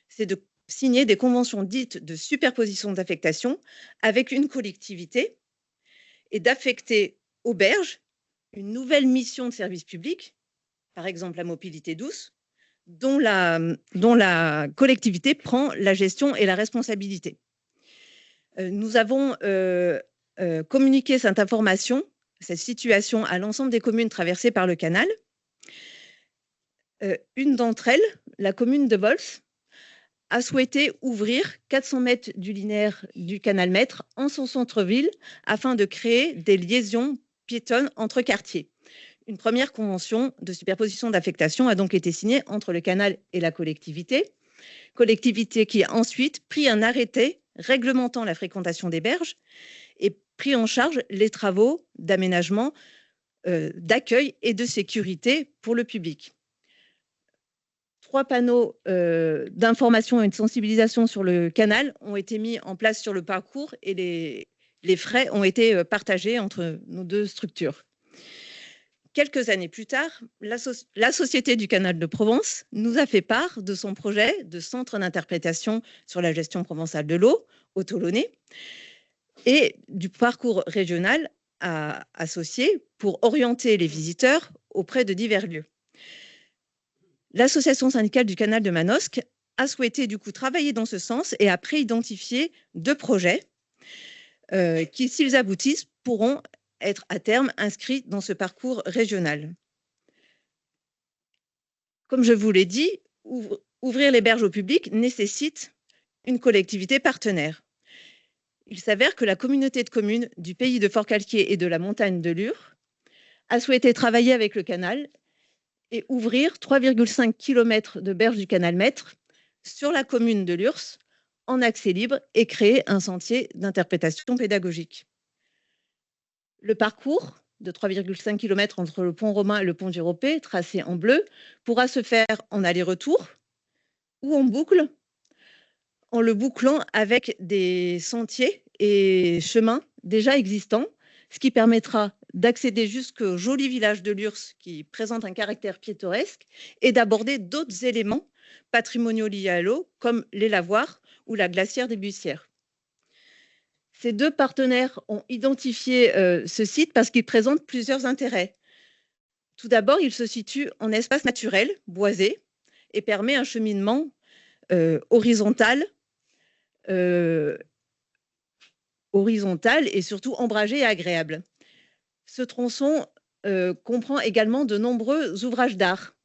[SPEAKER 6] c'est de signer des conventions dites de superposition d'affectation avec une collectivité et d'affecter aux berges une nouvelle mission de service public, par exemple la mobilité douce, dont la collectivité prend la gestion et la responsabilité. Nous avons communiqué cette information, cette situation à l'ensemble des communes traversées par le canal. Une d'entre elles, la commune de Vols, a souhaité ouvrir 400 mètres du linéaire du canal maître en son centre-ville afin de créer des liaisons piétonnes entre quartiers. Une première convention de superposition d'affectation a donc été signée entre le canal et la collectivité qui a ensuite pris un arrêté réglementant la fréquentation des berges et pris en charge les travaux d'aménagement, d'accueil et de sécurité pour le public. 3 panneaux d'information et de sensibilisation sur le canal ont été mis en place sur le parcours et les frais ont été partagés entre nos deux structures. Quelques années plus tard, la Société du Canal de Provence nous a fait part de son projet de centre d'interprétation sur la gestion provençale de l'eau, au Tolonais, et du parcours régional associé pour orienter les visiteurs auprès de divers lieux. L'association syndicale du canal de Manosque a souhaité du coup travailler dans ce sens et a préidentifié 2 projets qui, s'ils aboutissent, pourront être à terme inscrits dans ce parcours régional. Comme je vous l'ai dit, ouvrir les berges au public nécessite une collectivité partenaire. il s'avère que la communauté de communes du pays de Forcalquier et de la montagne de Lure a souhaité travailler avec le canal et ouvrir 3,5 km de berge du canal Maître sur la commune de Lurs en accès libre et créer un sentier d'interprétation pédagogique. Le parcours de 3,5 km entre le pont romain et le pont Giropé, tracé en bleu, pourra se faire en aller-retour ou en boucle, en le bouclant avec des sentiers et chemins déjà existants, ce qui permettra d'accéder jusqu'au joli village de Lurs qui présente un caractère pittoresque et d'aborder d'autres éléments patrimoniaux liés à l'eau, comme les lavoirs ou la glacière des Buissières. Ces deux partenaires ont identifié ce site parce qu'il présente plusieurs intérêts. Tout d'abord, il se situe en espace naturel, boisé, et permet un cheminement horizontal et surtout ombragé et agréable. Ce tronçon comprend également de nombreux ouvrages d'art.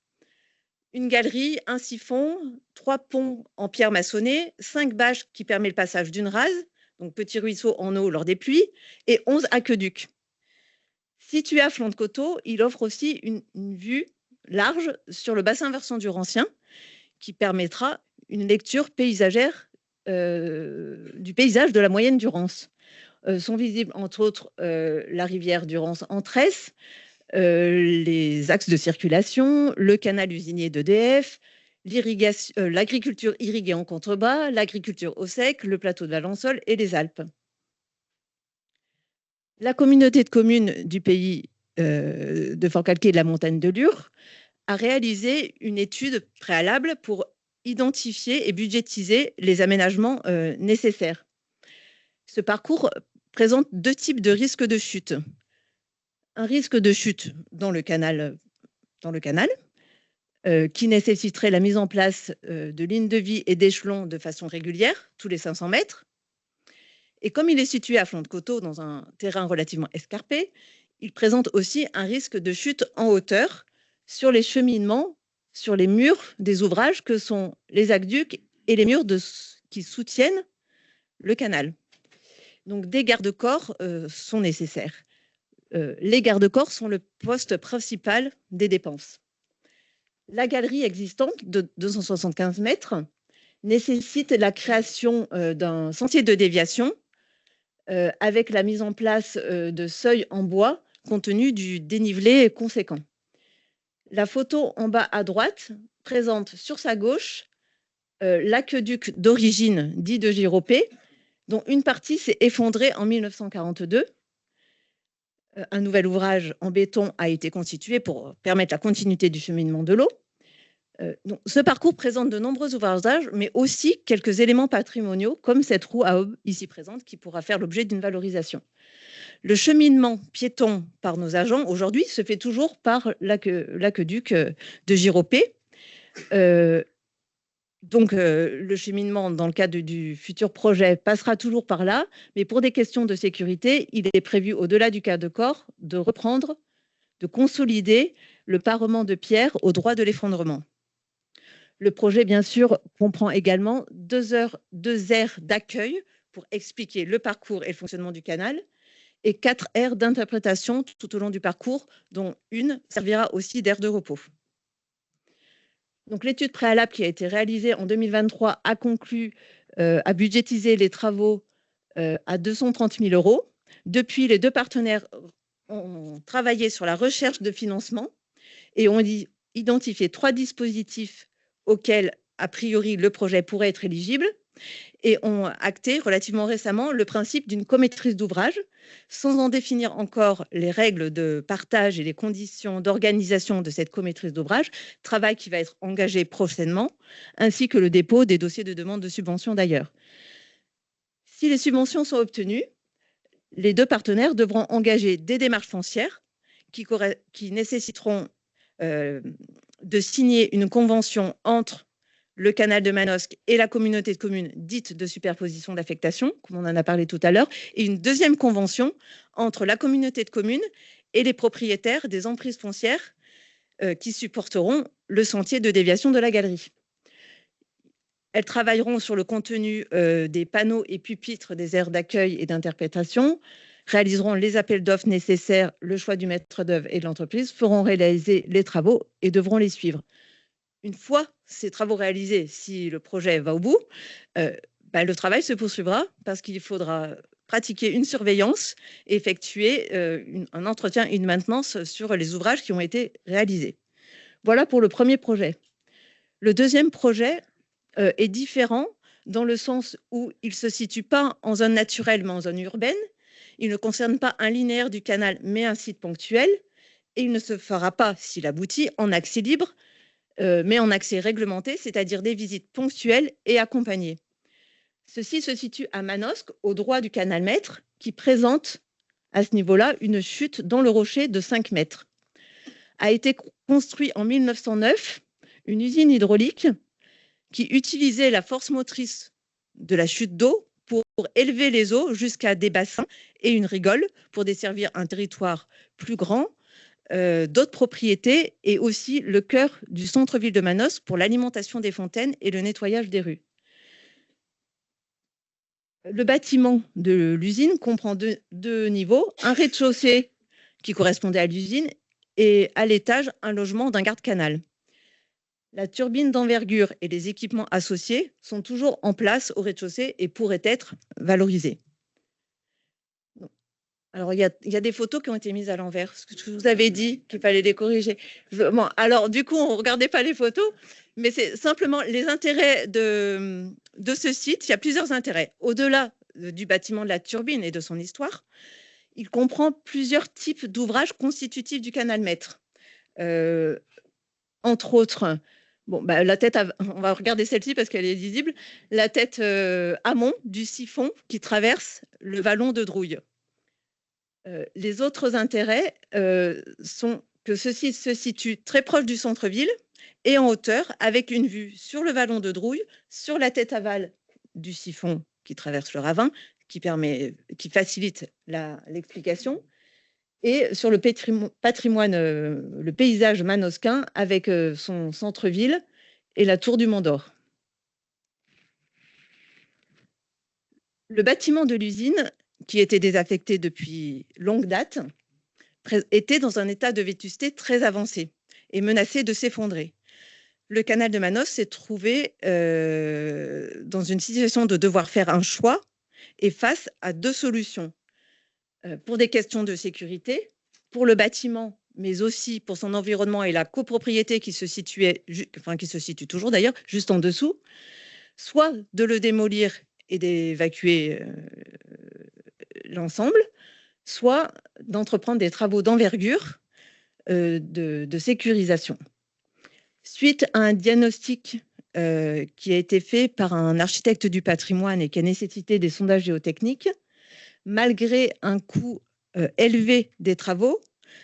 [SPEAKER 6] Une galerie, un siphon, 3 ponts en pierre maçonnée, 5 bâches qui permettent le passage d'une rase, donc petit ruisseau en eau lors des pluies, et 11 aqueducs. Situé à flanc de coteau, il offre aussi une vue large sur le bassin versant du Rancien, qui permettra une lecture paysagère du paysage de la moyenne du Rance. Sont visibles entre autres la rivière du Rance en tresse, les axes de circulation, le canal usinier d'EDF, l'agriculture irriguée en contrebas, l'agriculture au sec, le plateau de Valençol et les Alpes. La communauté de communes du pays de Forcalquier et de la montagne de Lure a réalisé une étude préalable pour identifier et budgétiser les aménagements nécessaires. Ce parcours présente 2 types de risques de chute. Un risque de chute dans le canal qui nécessiterait la mise en place de lignes de vie et d'échelons de façon régulière, tous les 500 mètres. Et comme il est situé à flanc de coteau dans un terrain relativement escarpé, il présente aussi un risque de chute en hauteur sur les cheminements, sur les murs des ouvrages que sont les aqueducs et les murs qui soutiennent le canal. Donc des garde-corps sont nécessaires. Les garde-corps sont le poste principal des dépenses. La galerie existante de 275 mètres nécessite la création d'un sentier de déviation avec la mise en place de seuils en bois compte tenu du dénivelé conséquent. La photo en bas à droite présente sur sa gauche l'aqueduc d'origine dit de Giropé, dont une partie s'est effondrée en 1942. Un nouvel ouvrage en béton a été constitué pour permettre la continuité du cheminement de l'eau. Donc, ce parcours présente de nombreux ouvrages, mais aussi quelques éléments patrimoniaux, comme cette roue à aubes ici présente, qui pourra faire l'objet d'une valorisation. Le cheminement piéton par nos agents, aujourd'hui, se fait toujours par l'aqueduc de Giropé. Donc, le cheminement, dans le cadre du futur projet, passera toujours par là, mais pour des questions de sécurité, il est prévu, au-delà du garde-corps, de reprendre, de consolider le parement de pierre au droit de l'effondrement. Le projet, bien sûr, comprend également 2 aires d'accueil pour expliquer le parcours et le fonctionnement du canal, et 4 aires d'interprétation tout au long du parcours, dont une servira aussi d'aire de repos. Donc, l'étude préalable qui a été réalisée en 2023 a conclu à budgétiser les travaux à 230 000 €. Depuis, les 2 partenaires ont travaillé sur la recherche de financement et ont identifié 3 dispositifs auxquels, a priori, le projet pourrait être éligible et ont acté relativement récemment le principe d'une comaîtrise d'ouvrage, sans en définir encore les règles de partage et les conditions d'organisation de cette comaîtrise d'ouvrage, travail qui va être engagé prochainement, ainsi que le dépôt des dossiers de demande de subvention d'ailleurs. Si les subventions sont obtenues, les 2 partenaires devront engager des démarches foncières qui nécessiteront de signer une convention entre le canal de Manosque et la communauté de communes dite de superposition d'affectation, comme on en a parlé tout à l'heure, et une deuxième convention entre la communauté de communes et les propriétaires des emprises foncières qui supporteront le sentier de déviation de la galerie. Elles travailleront sur le contenu des panneaux et pupitres des aires d'accueil et d'interprétation, réaliseront les appels d'offres nécessaires, le choix du maître d'œuvre et de l'entreprise, feront réaliser les travaux et devront les suivre. Une fois ces travaux réalisés, si le projet va au bout, le travail se poursuivra parce qu'il faudra pratiquer une surveillance et effectuer un entretien et une maintenance sur les ouvrages qui ont été réalisés. Voilà pour le premier projet. Le deuxième projet est différent dans le sens où il ne se situe pas en zone naturelle mais en zone urbaine. Il ne concerne pas un linéaire du canal mais un site ponctuel. Et il ne se fera pas, s'il aboutit, en accès libre, mais en accès réglementé, c'est-à-dire des visites ponctuelles et accompagnées. Ceci se situe à Manosque, au droit du canal maître, qui présente à ce niveau-là une chute dans le rocher de 5 mètres. A été construit en 1909 une usine hydraulique qui utilisait la force motrice de la chute d'eau pour élever les eaux jusqu'à des bassins et une rigole pour desservir un territoire plus grand, d'autres propriétés et aussi le cœur du centre-ville de Manosque pour l'alimentation des fontaines et le nettoyage des rues. Le bâtiment de l'usine comprend deux niveaux, un rez-de-chaussée qui correspondait à l'usine et à l'étage un logement d'un garde-canal. La turbine d'envergure et les équipements associés sont toujours en place au rez-de-chaussée et pourraient être valorisés. Alors, il y a des photos qui ont été mises à l'envers, parce que je vous avais dit qu'il fallait les corriger. Bon, alors, du coup, on ne regardait pas les photos, mais c'est simplement les intérêts de ce site. Il y a plusieurs intérêts. Au-delà du bâtiment de la turbine et de son histoire, il comprend plusieurs types d'ouvrages constitutifs du canal maître. Entre autres, la tête, on va regarder celle-ci parce qu'elle est visible, la tête amont du siphon qui traverse le vallon de Drouille. Les autres intérêts sont que ceci se situe très proche du centre-ville et en hauteur, avec une vue sur le vallon de Drouille, sur la tête aval du siphon qui traverse le ravin, qui facilite l'explication, et sur le patrimoine, le paysage manosquin avec son centre-ville et la tour du Mont d'Or. Le bâtiment de l'usine, qui était désaffecté depuis longue date, était dans un état de vétusté très avancé et menacé de s'effondrer. Le canal de Manosque s'est trouvé dans une situation de devoir faire un choix et face à deux solutions. Pour des questions de sécurité, pour le bâtiment, mais aussi pour son environnement et la copropriété qui se situe toujours d'ailleurs, juste en dessous, soit de le démolir et d'évacuer l'ensemble, soit d'entreprendre des travaux d'envergure de sécurisation. Suite à un diagnostic qui a été fait par un architecte du patrimoine et qui a nécessité des sondages géotechniques, malgré un coût élevé des travaux,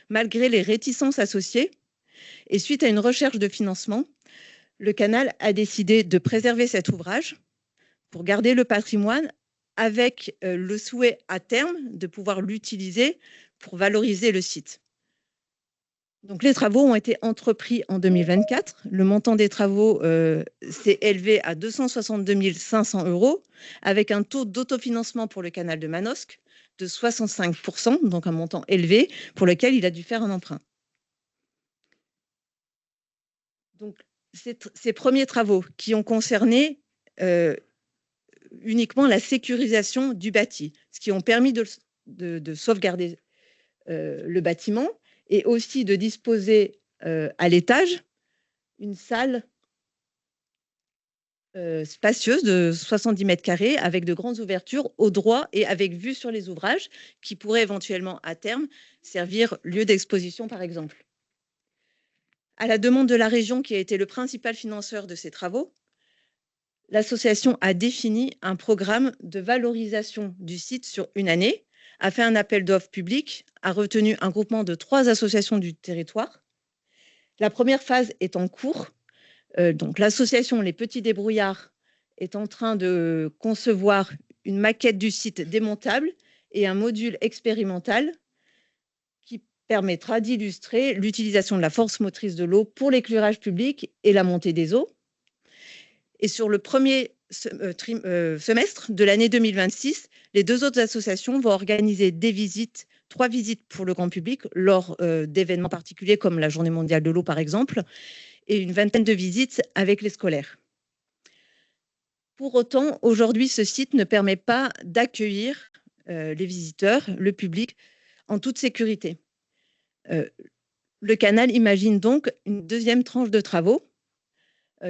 [SPEAKER 6] malgré les réticences associées, et suite à une recherche de financement, le canal a décidé de préserver cet ouvrage pour garder le patrimoine avec le souhait à terme de pouvoir l'utiliser pour valoriser le site. Donc, les travaux ont été entrepris en 2024. Le montant des travaux s'est élevé à 262 500 €, avec un taux d'autofinancement pour le canal de Manosque de 65%, donc un montant élevé pour lequel il a dû faire un emprunt. Donc, ces premiers travaux qui ont concerné uniquement la sécurisation du bâti, ce qui ont permis de sauvegarder le bâtiment et aussi de disposer à l'étage une salle spacieuse de 70 mètres carrés avec de grandes ouvertures au droit et avec vue sur les ouvrages qui pourraient éventuellement à terme servir lieu d'exposition par exemple. À la demande de la région qui a été le principal financeur de ces travaux, l'association a défini un programme de valorisation du site sur une année, a fait un appel d'offres public, a retenu un groupement de 3 associations du territoire. La première phase est en cours. Donc, l'association Les Petits Débrouillards est en train de concevoir une maquette du site démontable et un module expérimental qui permettra d'illustrer l'utilisation de la force motrice de l'eau pour l'éclairage public et la montée des eaux. Et sur le premier semestre de l'année 2026, les 2 autres associations vont organiser 3 visites pour le grand public lors d'événements particuliers comme la Journée mondiale de l'eau par exemple, et une vingtaine de visites avec les scolaires. Pour autant, aujourd'hui, ce site ne permet pas d'accueillir les visiteurs, le public, en toute sécurité. Le canal imagine donc une deuxième tranche de travaux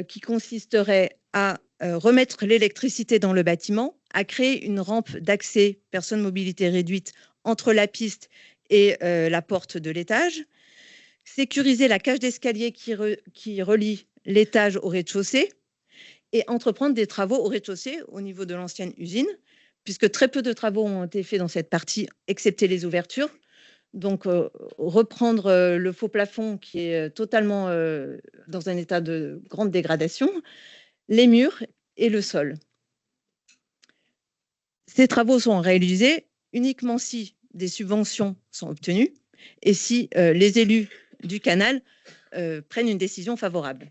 [SPEAKER 6] qui consisterait à remettre l'électricité dans le bâtiment, à créer une rampe d'accès personnes mobilité réduite entre la piste et la porte de l'étage, sécuriser la cage d'escalier qui relie l'étage au rez-de-chaussée et entreprendre des travaux au rez-de-chaussée au niveau de l'ancienne usine, puisque très peu de travaux ont été faits dans cette partie, excepté les ouvertures. Donc, reprendre le faux plafond qui est totalement dans un état de grande dégradation, les murs et le sol. Ces travaux sont réalisés uniquement si des subventions sont obtenues et si les élus du canal prennent une décision favorable.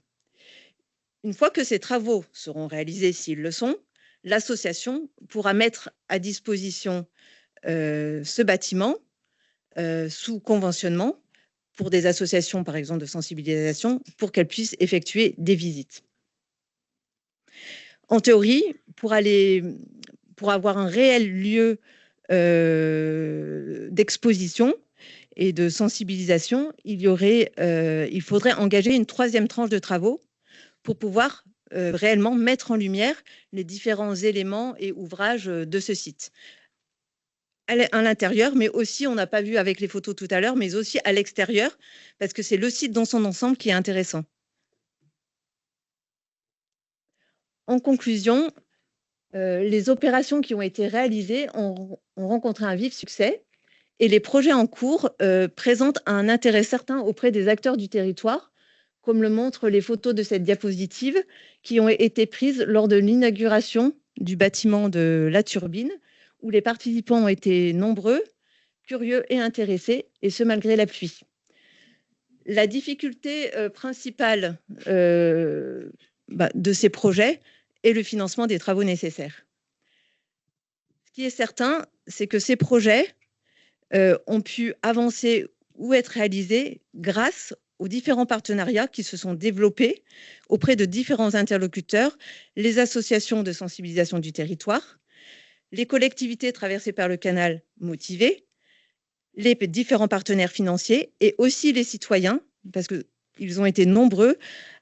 [SPEAKER 6] Une fois que ces travaux seront réalisés, s'ils le sont, l'association pourra mettre à disposition ce bâtiment sous conventionnement pour des associations, par exemple, de sensibilisation, pour qu'elles puissent effectuer des visites. En théorie, pour avoir un réel lieu d'exposition et de sensibilisation, il faudrait engager une 3e tranche de travaux pour pouvoir réellement mettre en lumière les différents éléments et ouvrages de ce site. À l'intérieur, mais aussi, on n'a pas vu avec les photos tout à l'heure, mais aussi à l'extérieur, parce que c'est le site dans son ensemble qui est intéressant. En conclusion, les opérations qui ont été réalisées ont rencontré un vif succès et les projets en cours présentent un intérêt certain auprès des acteurs du territoire, comme le montrent les photos de cette diapositive qui ont été prises lors de l'inauguration du bâtiment de la turbine, où les participants ont été nombreux, curieux et intéressés, et ce malgré la pluie. La difficulté principale de ces projets est le financement des travaux nécessaires. Ce qui est certain, c'est que ces projets ont pu avancer ou être réalisés grâce aux différents partenariats qui se sont développés auprès de différents interlocuteurs, les associations de sensibilisation du territoire, les collectivités traversées par le canal motivées, les différents partenaires financiers et aussi les citoyens, parce qu'ils ont été nombreux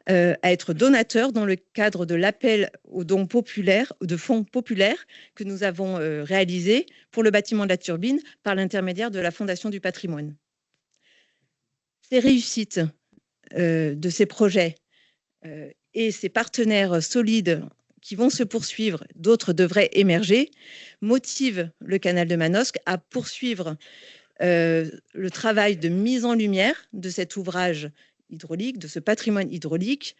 [SPEAKER 6] à être donateurs dans le cadre de l'appel aux dons populaires, de fonds populaires que nous avons réalisé pour le bâtiment de la turbine par l'intermédiaire de la Fondation du patrimoine. Ces réussites de ces projets et ces partenaires solides qui vont se poursuivre, d'autres devraient émerger, motivent le canal de Manosque à poursuivre le travail de mise en lumière de cet ouvrage hydraulique, de ce patrimoine hydraulique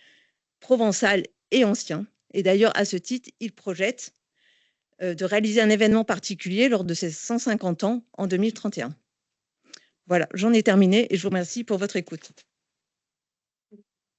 [SPEAKER 6] provençal et ancien. Et d'ailleurs, à ce titre, il projette de réaliser un événement particulier lors de ses 150 ans en 2031. Voilà, j'en ai terminé et je vous remercie pour votre écoute.